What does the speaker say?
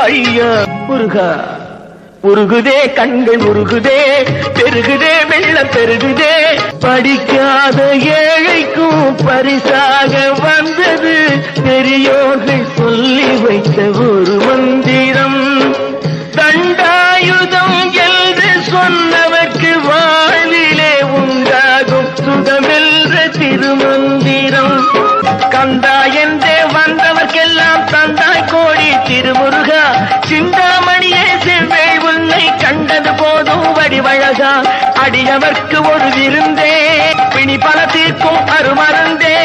ஐயா முருகா உருகுதே கண்கள் உருகுதே பெருகுதே வெள்ளம் பெருகுதே படிக்காத ஏழைக்கும் பரிசாக வந்தது பெரியோர்கள் சொல்லி வைத்த ஒரு மந்திரம் தண்டாயுதம் என்று சொன்னவர்க்கு வாழ்விலே உண்டாகும் சுகமென்ற திருமந்திரம் கந்தா என்றே வந்தவர்க்கெல்லாம் தந்தாய் கோடி திருமுருகா சிந்தாமணியே செவ்வே உன்னை கண்டது போதும் வடிவழகா அடியவர்க்கு ஒரு விருந்தே பிணி பல தீர்க்கும் அருமருந்தே